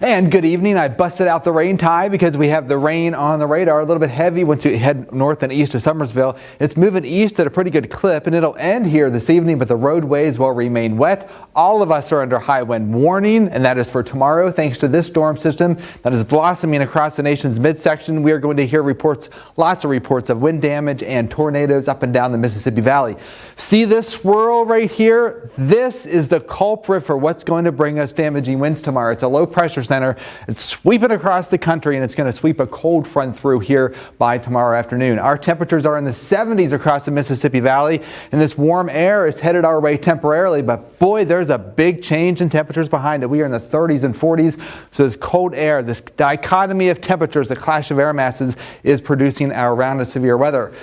And good evening. I busted out the rain tie because we have the rain on the radar, a little bit heavy once you head north and east of Summersville. It's moving east at a pretty good clip, and it'll end here this evening, but the roadways will remain wet. All of us are under high wind warning, and that is for tomorrow thanks to this storm system that is blossoming across the nation's midsection. We are going to hear reports, lots of reports of wind damage and tornadoes up and down the Mississippi Valley. See this swirl right here? This is the culprit for what's going to bring us damaging winds tomorrow. It's a low pressure center. It's sweeping across the country, and it's going to sweep a cold front through here by tomorrow afternoon. Our temperatures are in the 70s across the Mississippi Valley, and this warm air is headed our way temporarily, but boy, there's a big change in temperatures behind it. We are in the 30s and 40s, so this cold air, this dichotomy of temperatures, the clash of air masses, is producing our round of severe weather.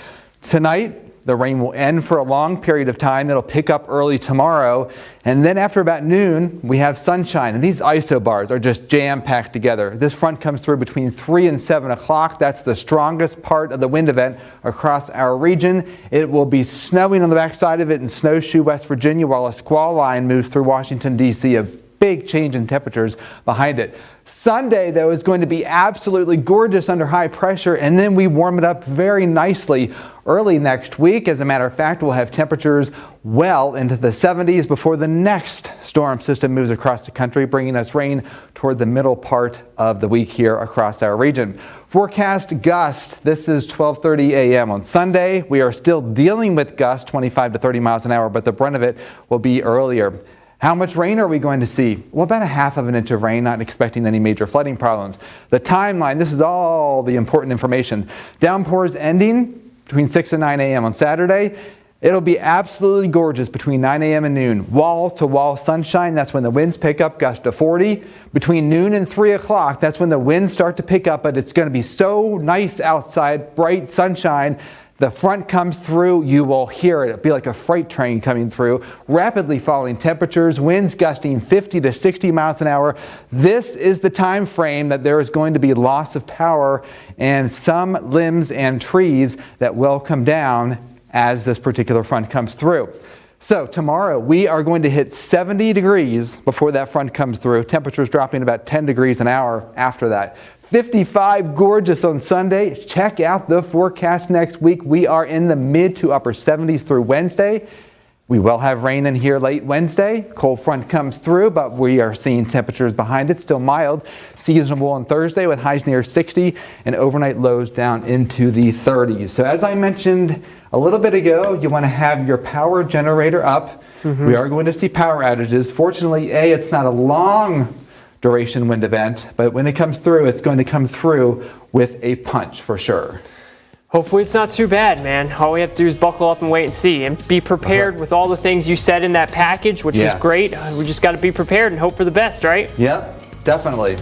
Tonight, the rain will end for a long period of time. It'll pick up early tomorrow. And then after about noon, we have sunshine. And these isobars are just jam-packed together. This front comes through between 3 and 7 o'clock. That's the strongest part of the wind event across our region. It will be snowing on the backside of it in Snowshoe, West Virginia, while a squall line moves through Washington, D.C. A big change in temperatures behind it. Sunday, though, is going to be absolutely gorgeous under high pressure, and then we warm it up very nicely early next week. As a matter of fact, we'll have temperatures well into the 70s before the next storm system moves across the country, bringing us rain toward the middle part of the week here across our region. Forecast gust. This is 12:30 a.m. on Sunday. We are still dealing with gusts 25 to 30 miles an hour, but the brunt of it will be earlier. How much rain are we going to see? Well, about 1/2 inch of rain, not expecting any major flooding problems. The timeline, this is all the important information. Downpours ending between 6 and 9 a.m. on Saturday. It'll be absolutely gorgeous between 9 a.m. and noon. Wall-to-wall sunshine, that's when the winds pick up, gust to 40. Between noon and 3 o'clock, that's when the winds start to pick up, but it's going to be so nice outside, bright sunshine. The front comes through, you will hear it. It'll be like a freight train coming through. Rapidly falling temperatures, winds gusting 50 to 60 miles an hour. This is the time frame that there is going to be loss of power and some limbs and trees that will come down as this particular front comes through. So tomorrow we are going to hit 70 degrees before that front comes through. Temperatures dropping about 10 degrees an hour after that. 55 gorgeous on Sunday. Check out the forecast next week. We are in the mid to upper 70s through Wednesday. We will have rain in here late Wednesday. Cold front comes through, but we are seeing temperatures behind it still mild. Seasonable on Thursday with highs near 60 and overnight lows down into the 30s. So as I mentioned a little bit ago, you want to have your power generator up. We are going to see power outages. Fortunately, it's not a long duration wind event, but when it comes through, it's going to come through with a punch for sure. Hopefully it's not too bad, man. All we have to do is buckle up and wait and see, and be prepared with all the things you said in that package, which was great. We just got to be prepared and hope for the best, right? Yep, definitely.